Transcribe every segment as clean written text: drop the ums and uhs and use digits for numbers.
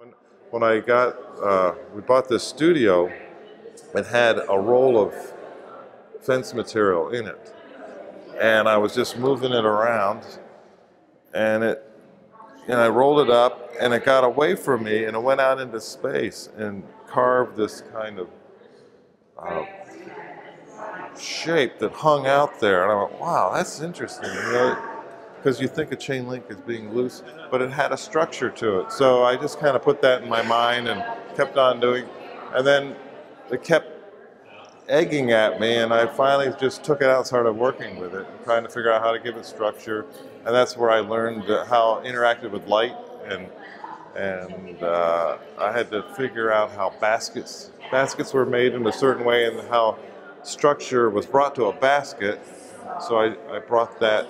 When we bought this studio, it had a roll of fence material in it. And I was just moving it around, and I rolled it up, and it got away from me, and it went out into space and carved this kind of shape that hung out there. And I went, wow, that's interesting, because you think of chain link as being loose, but it had a structure to it. So I just kind of put that in my mind and kept on doing, and then it kept egging at me, and I finally just took it out and started working with it, trying to figure out how to give it structure. And that's where I learned how interacted with light, and I had to figure out how baskets were made in a certain way, and how structure was brought to a basket. So I brought that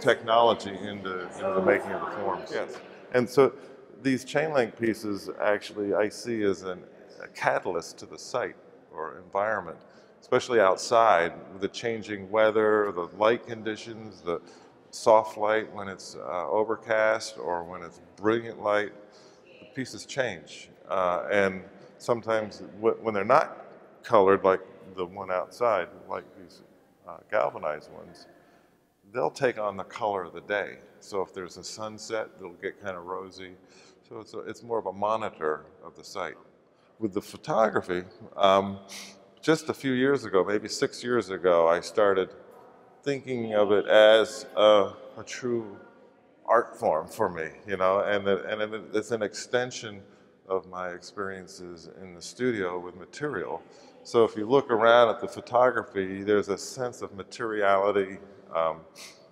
technology into the making of the forms. Yes. And so these chain link pieces actually I see as a catalyst to the site or environment, especially outside with the changing weather, the light conditions, the soft light when it's overcast or when it's brilliant light. The pieces change. And sometimes when they're not colored, like the one outside, like these galvanized ones, they'll take on the color of the day. So if there's a sunset, they'll get kind of rosy. So it's more of a monitor of the site. With the photography, just a few years ago, maybe 6 years ago, I started thinking of it as a true art form for me, and it's an extension of my experiences in the studio with material. So if you look around at the photography, there's a sense of materiality,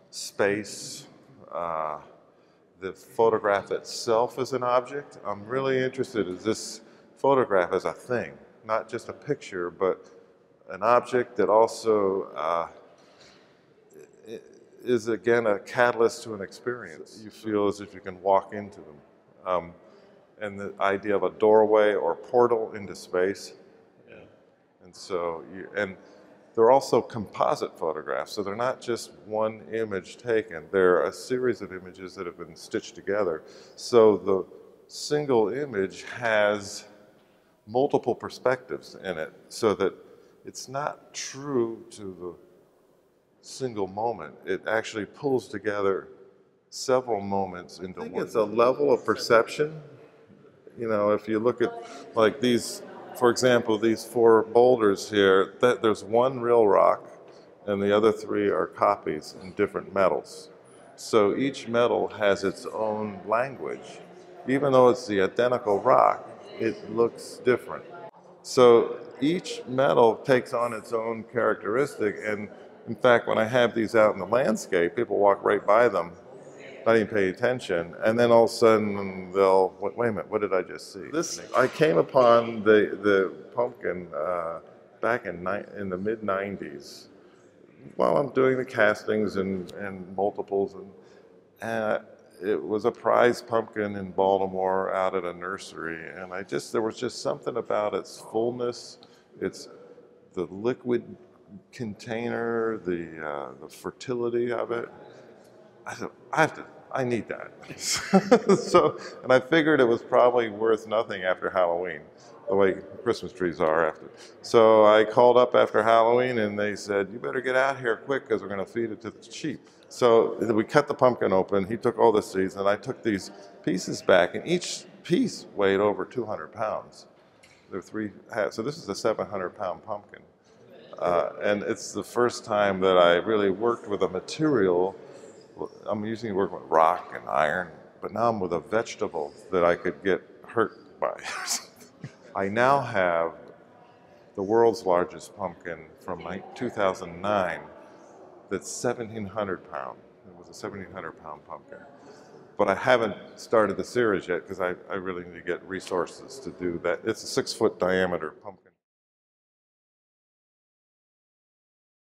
space, the photograph itself as an object. I'm really interested in this photograph as a thing, not just a picture, but an object that also is again a catalyst to an experience. You feel as if you can walk into them. And the idea of a doorway or portal into space. Yeah. And so, they're also composite photographs, so they're not just one image taken. They're a series of images that have been stitched together. So the single image has multiple perspectives in it, so that it's not true to the single moment. It actually pulls together several moments into one. I think it's a level of perception. If you look at like these, for example, these 4 boulders here, there's one real rock and the other 3 are copies in different metals. So each metal has its own language. Even though it's the identical rock, it looks different. So each metal takes on its own characteristic, and in fact, when I have these out in the landscape, people walk right by them, not even pay attention, and then all of a sudden they'll, wait a minute, what did I just see? I came upon the pumpkin back in the mid-90s while I'm doing the castings and multiples, and it was a prize pumpkin in Baltimore out at a nursery, and there was just something about its fullness, the liquid container, the fertility of it. I said, I need that. And I figured it was probably worth nothing after Halloween, the way Christmas trees are after. So I called up after Halloween and they said, you better get out here quick because we're going to feed it to the sheep. So we cut the pumpkin open, he took all the seeds, and I took these pieces back, and each piece weighed over 200 pounds. There were 3 halves, so this is a 700-pound pumpkin. And it's the first time that I really worked with a material. I'm usually working with rock and iron, but now I'm with a vegetable that I could get hurt by. I now have the world's largest pumpkin from 2009 that's 1,700 pound. It was a 1,700-pound pumpkin. But I haven't started the series yet because I really need to get resources to do that. It's a 6-foot diameter pumpkin.